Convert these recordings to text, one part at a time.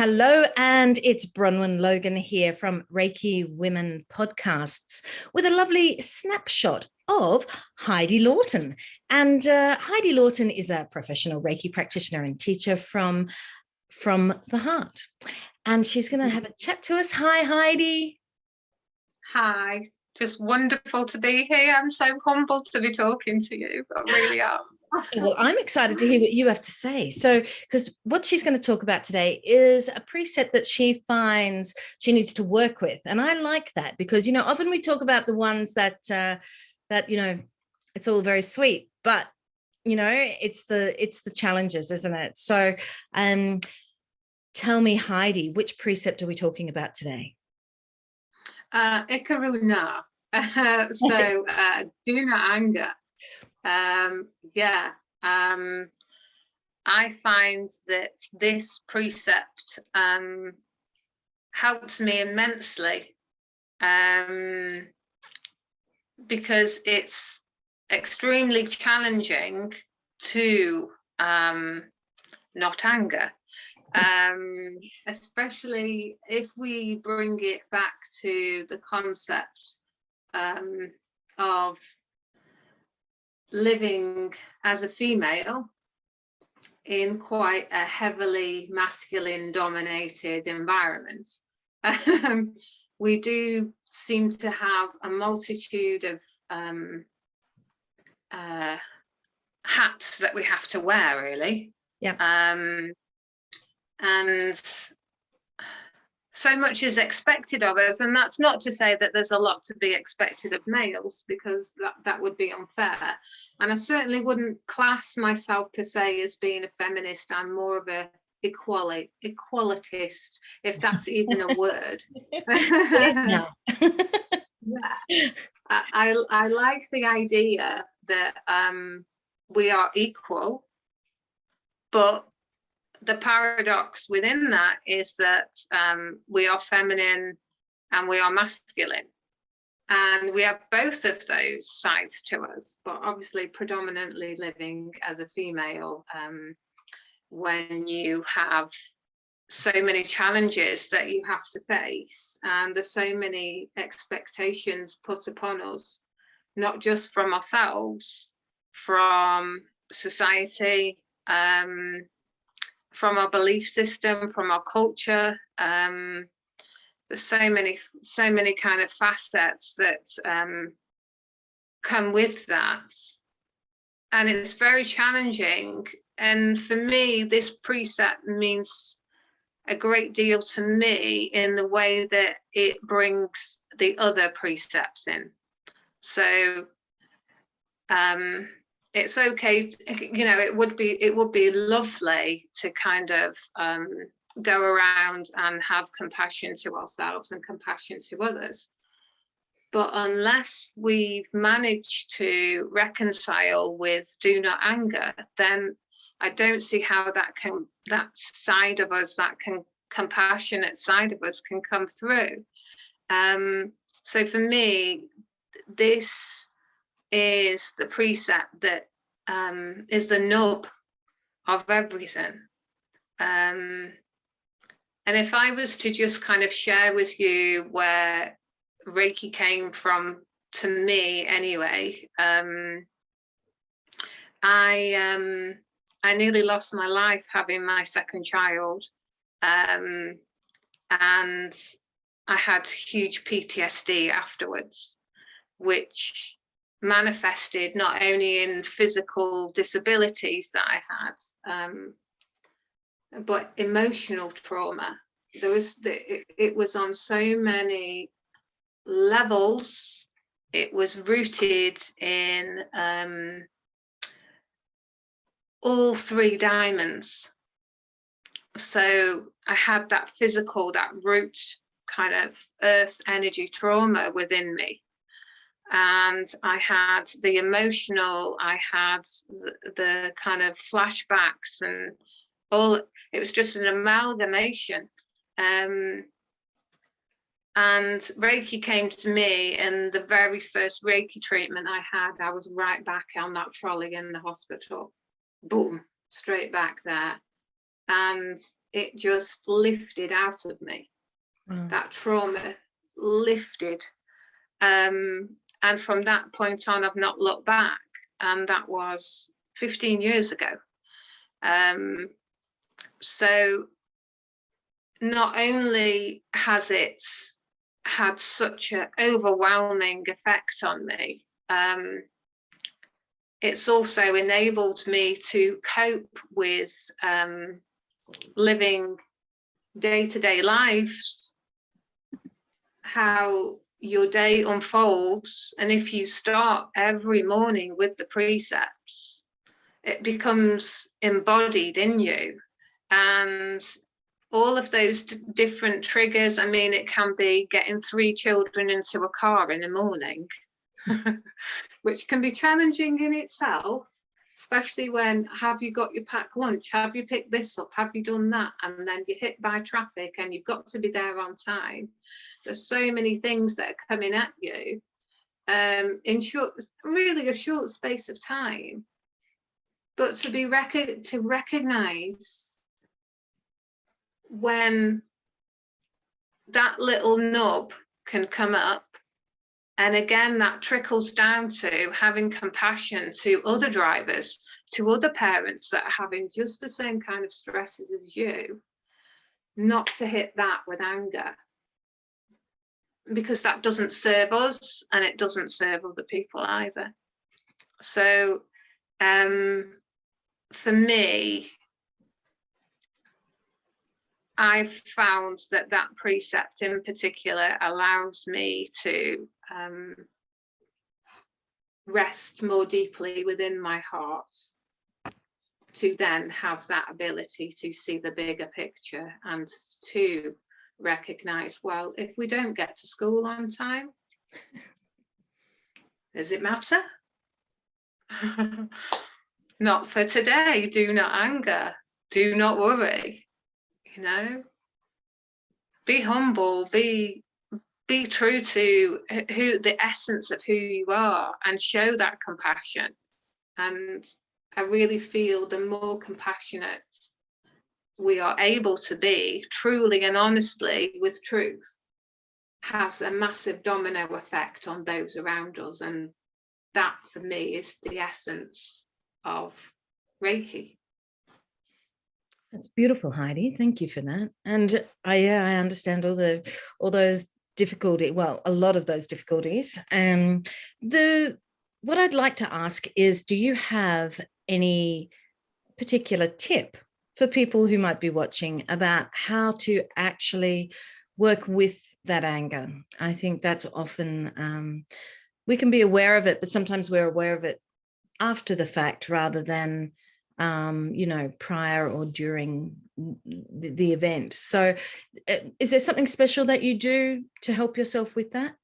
Hello, and it's Bronwen Logan here from Reiki Women Podcasts with a lovely snapshot of Heidi Lawton. And Heidi Lawton is a professional Reiki practitioner and teacher from the heart. And she's going to have a chat to us. Hi, Heidi. Hi, just wonderful to be here. I'm so humbled to be talking to you. I really am. Well, I'm excited to hear what you have to say. So, because what she's going to talk about today is a precept that she finds she needs to work with. And I like that because, often we talk about the ones that it's all very sweet, but, it's the challenges, isn't it? So tell me, Heidi, which precept are we talking about today? Ikaruna. So do not anger. I find that this precept helps me immensely because it's extremely challenging to not anger, especially if we bring it back to the concept of living as a female in quite a heavily masculine dominated environment. We do seem to have a multitude of hats that we have to wear, really. Yeah. And so much is expected of us, and that's not to say that there's a lot to be expected of males, because that would be unfair. And I certainly wouldn't class myself per se as being a feminist. I'm more of a equalitist, if that's even a word. Yeah. I like the idea that we are equal, but the paradox within that is that we are feminine and we are masculine, and we have both of those sides to us, but obviously predominantly living as a female when you have so many challenges that you have to face, and there's so many expectations put upon us, not just from ourselves, from society, from our belief system, from our culture. There's so many kind of facets that come with that, and it's very challenging. And for me, this precept means a great deal to me in the way that it brings the other precepts in. So it's okay, it would be lovely to kind of go around and have compassion to ourselves and compassion to others. But unless we've managed to reconcile with do not anger, then I don't see how that side of us, that compassionate side of us, can come through. So for me, this is the precept that is the nub of everything. And if I was to just kind of share with you where Reiki came from, to me anyway, I nearly lost my life having my second child, and I had huge PTSD afterwards, which manifested not only in physical disabilities that I had, but emotional trauma. It was on so many levels. It was rooted in all three diamonds. So I had that physical, that root kind of earth energy trauma within me, and I had the emotional, I had the kind of flashbacks, and all. It was just an amalgamation. And Reiki came to me, and the very first Reiki treatment I had, I was right back on that trolley in the hospital. Boom, straight back there. And it just lifted out of me. That trauma lifted. And from that point on, I've not looked back. And that was 15 years ago. So not only has it had such an overwhelming effect on me, it's also enabled me to cope with living day-to-day lives, how your day unfolds. And if you start every morning with the precepts, it becomes embodied in you. And all of those different triggers, I mean, it can be getting 3 children into a car in the morning, which can be challenging in itself, especially when, have you got your packed lunch? Have you picked this up? Have you done that? And then you're hit by traffic and you've got to be there on time. There's so many things that are coming at you in really a short space of time. But to recognize when that little nub can come up, and again that trickles down to having compassion to other drivers, to other parents that are having just the same kind of stresses as you, not to hit that with anger, because that doesn't serve us and it doesn't serve other people either. So for me, I've found that precept in particular allows me to rest more deeply within my heart, to then have that ability to see the bigger picture and to recognize, well, if we don't get to school on time, does it matter? Not for today. Do not anger. Do not worry. You know, be humble, be true to the essence of who you are, and show that compassion. And I really feel the more compassionate we are able to be, truly and honestly with truth, has a massive domino effect on those around us. And that for me is the essence of Reiki. That's beautiful, Heidi. Thank you for that. And I understand all those difficulties. Well, a lot of those difficulties. What I'd like to ask is, do you have any particular tip for people who might be watching about how to actually work with that anger? I think that's often we can be aware of it, but sometimes we're aware of it after the fact rather than prior or during the event. So is there something special that you do to help yourself with that?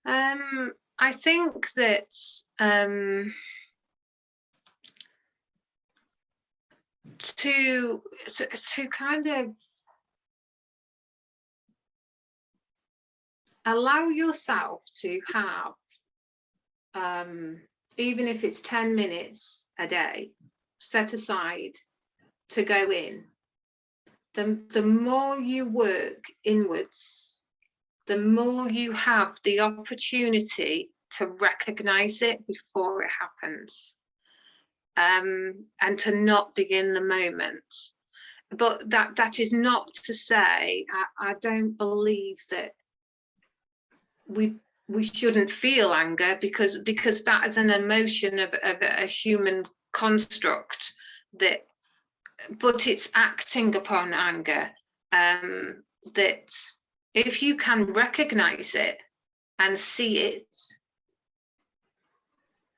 I think that to kind of allow yourself to have, even if it's 10 minutes a day, set aside to go in. The more you work inwards, the more you have the opportunity to recognize it before it happens, and to not be in the moment. But that is not to say I don't believe that we shouldn't feel anger, because that is an emotion of a human construct, but it's acting upon anger, that if you can recognize it and see it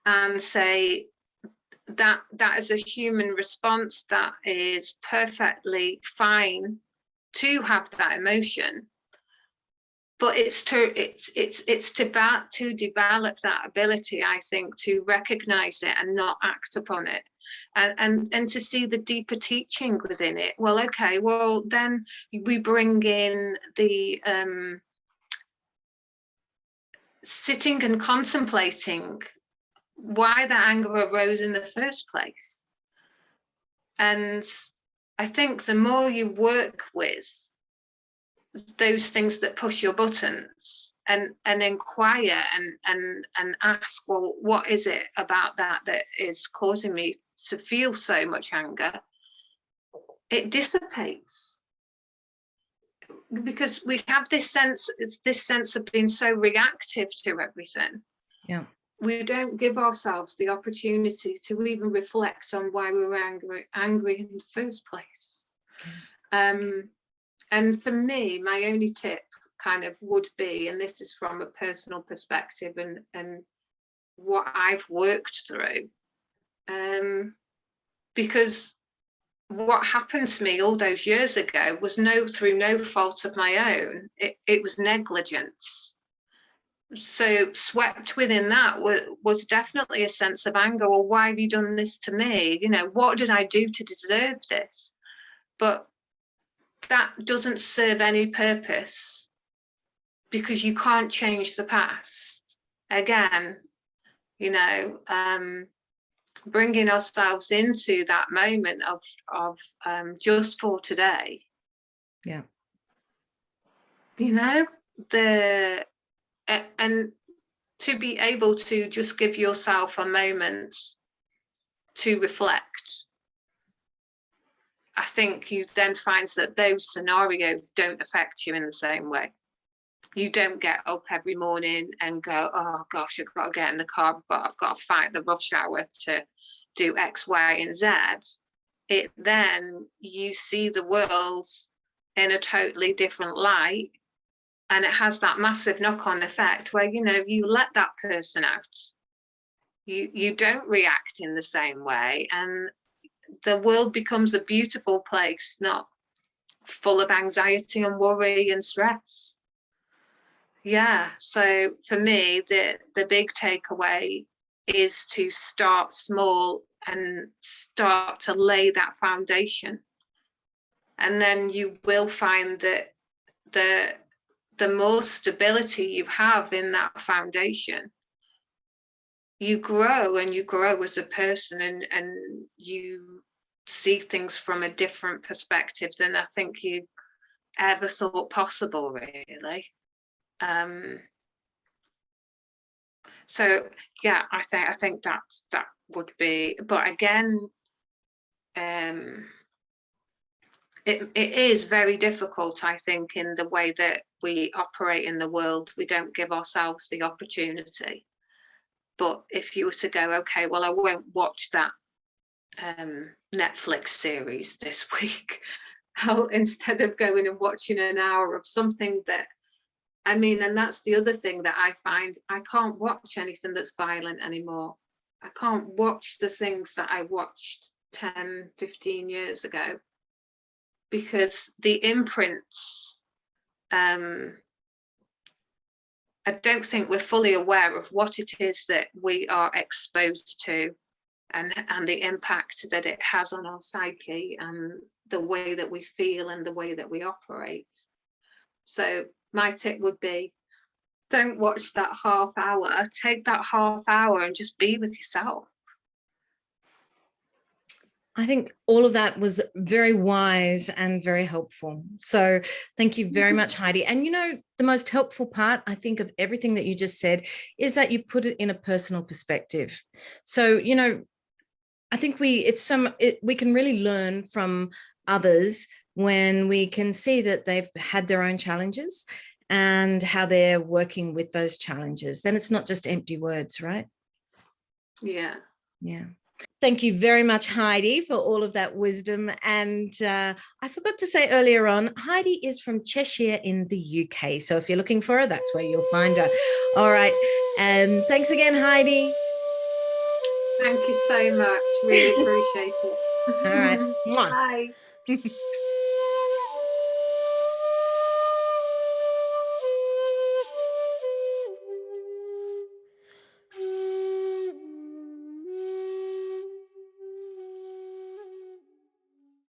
and say that is a human response, that is perfectly fine to have that emotion, but it's to develop that ability, I think, to recognize it and not act upon it, and to see the deeper teaching within it. Well, okay, well then we bring in the sitting and contemplating why that anger arose in the first place. And I think the more you work with those things that push your buttons and inquire and ask, well, what is it about that is causing me to feel so much anger? It dissipates, because we have this sense of being so reactive to everything. Yeah. We don't give ourselves the opportunity to even reflect on why we were angry in the first place. Okay. And for me, my only tip kind of would be, and this is from a personal perspective and what I've worked through, because what happened to me all those years ago was through no fault of my own. It was negligence. So swept within that was definitely a sense of anger. Well, why have you done this to me? You know, what did I do to deserve this? But that doesn't serve any purpose, because you can't change the past. Again, you know, bringing ourselves into that moment of just for today. Yeah. You know, and to be able to just give yourself a moment to reflect. I think you then find that those scenarios don't affect you in the same way. You don't get up every morning and go, oh gosh, I've got to get in the car, I've got to fight the rush hour to do X, Y, and Z. Then you see the world in a totally different light, and it has that massive knock-on effect where, you know, you let that person out. You don't react in the same way, and the world becomes a beautiful place, not full of anxiety and worry and stress. Yeah, so for me, the big takeaway is to start small and start to lay that foundation. And then you will find that the more stability you have in that foundation, you grow as a person, and you see things from a different perspective than I think you ever thought possible, really. So yeah, I think that would be, but again, it is very difficult, I think, in the way that we operate in the world. We don't give ourselves the opportunity. But if you were to go, okay, well, I won't watch that Netflix series this week, I'll, instead of going and watching an hour of something that, I mean, and that's the other thing that I find, I can't watch anything that's violent anymore. I can't watch the things that I watched 10, 15 years ago, because the imprints, I don't think we're fully aware of what it is that we are exposed to, and the impact that it has on our psyche and the way that we feel and the way that we operate. So my tip would be, don't watch that half hour. Take that half hour and just be with yourself. I think all of that was very wise and very helpful. So thank you very much, Heidi. And, you know, the most helpful part, I think, of everything that you just said is that you put it in a personal perspective. So, you know, I think we can really learn from others when we can see that they've had their own challenges and how they're working with those challenges. Then it's not just empty words, right? Yeah. Yeah. Thank you very much, Heidi, for all of that wisdom. And I forgot to say earlier on, Heidi is from Cheshire in the UK. So if you're looking for her, that's where you'll find her. All right. Thanks again, Heidi. Thank you so much. Really appreciate it. All right. Bye.